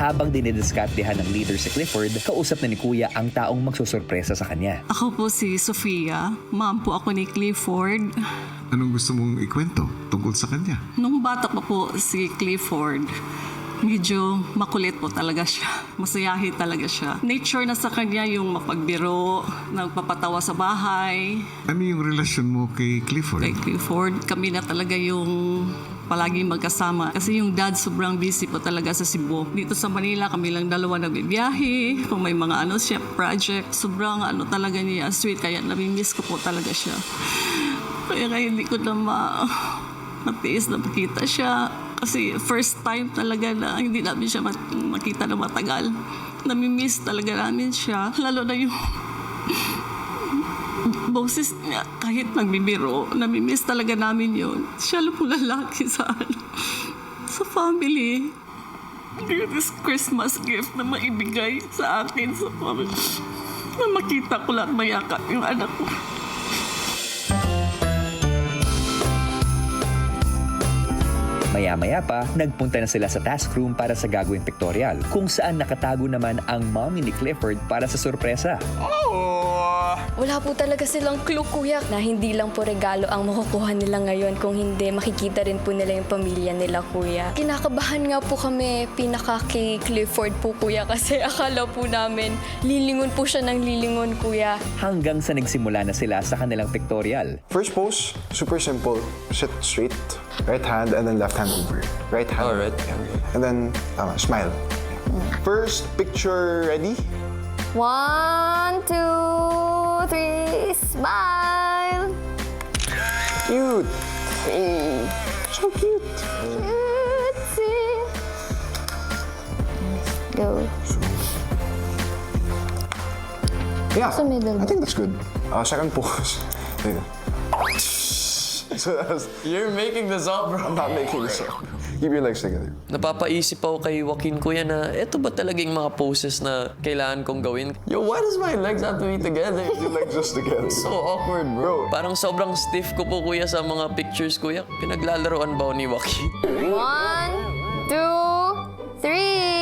Habang dinidiskartehan ng leader si Clifford, kausap na ni Kuya ang taong magsusurpresa sa kanya. Ako po si Sofia. Ma'am po ako ni Clifford. Anong gusto mong ikwento tungkol sa kanya? Nung bata pa po si Clifford, medyo makulit po talaga siya. Masayahi talaga siya. Nature na sa kanya yung mapagbiro, nagpapatawa sa bahay. Ano yung relasyon mo kay Clifford? Kay Clifford, kami na talaga yung palagi magkasama. Kasi yung dad sobrang busy po talaga sa Cebu. Dito sa Manila, kami lang dalawa nagbibiyahe. Kung may mga siya, project, sobrang talaga niya sweet. Kaya nami-miss ko po talaga siya. Kaya hindi ko na matiis na makita siya. Kasi first time talaga na hindi namin siya makita na matagal. Nami-miss talaga namin siya. Lalo na yung boses niya, kahit nagbibiro, nami-miss talaga namin yun. Siya lang po lalaki sa family. This Christmas gift na maibigay sa akin sa family. Na makita ko lang mayakap yung anak ko. Maya-maya pa, nagpunta na sila sa task room para sa gagawing pictorial, kung saan nakatago naman ang mommy ni Clifford para sa sorpresa. Wala po talaga silang clue, kuya, na hindi lang po regalo ang makukuha nila ngayon. Kung hindi, makikita rin po nila yung pamilya nila, kuya. Kinakabahan nga po kami, pinaka kay Clifford po, kuya, kasi akala po namin lilingon po siya ng lilingon, kuya. Hanggang sa nagsimula na sila sa kanilang pictorial. First pose, super simple. Sit straight. Right hand and then left hand over. Right hand. All right. And then smile. First picture ready? 1, 2, 3, smile! Cute. So cute. Cutesy. Go. Yeah. Sa middle. I think that's good. Second pose. There you go. So that's, You're making this up, bro. I'm not making this up. Keep your legs together. Napapaisip ako kay Joaquin, kuya, na eto ba talaga yung mga poses na kailangan kong gawin? Yo, why does my legs have to be together? Your legs just together. So awkward, bro. Bro. Parang sobrang stiff ko po, kuya, sa mga pictures, kuya. Pinaglalaroan ba ako ni Joaquin? 1, 2, 3.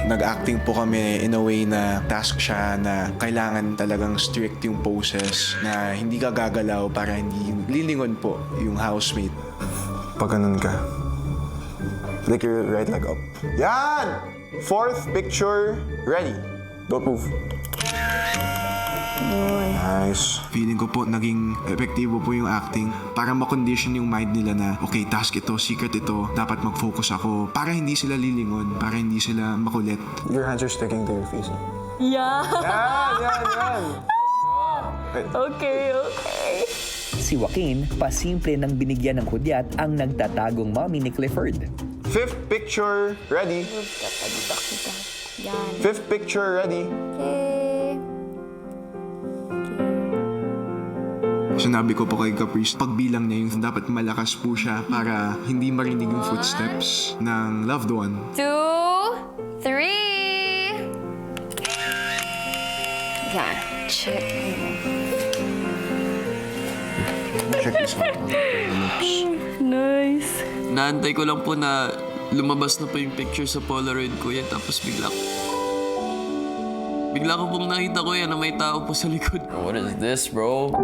Nag-acting po kami in a way na task siya na kailangan talagang strict yung poses na hindi ka gagalaw para hindi lilingon po yung housemate. Pag ganun ka, flick your right leg up. Yan! Fourth picture ready. Don't move. Nice. Feeling ko po naging epektibo po yung acting para makondition yung mind nila na okay, task ito, secret ito, dapat mag-focus ako para hindi sila lilingon, para hindi sila makulit. Your hands are sticking to your face. Yeah. Yan. Okay. Si Joaquin, pasimple nang binigyan ng hudyat ang nagtatagong mommy ni Clifford. Fifth picture ready. Yan. Fifth picture ready. Okay. Sinabi ko po kay Caprice, pagbilang niya yung dapat malakas po siya para hindi marinig yung footsteps ng loved one. 2, 3. Yan. Check. Check this out. Nice. Naantay ko lang po na lumabas na po yung picture sa Polaroid, kuya, tapos bigla ko pong nakita, kuya, na may tao po sa likod. What is this, bro?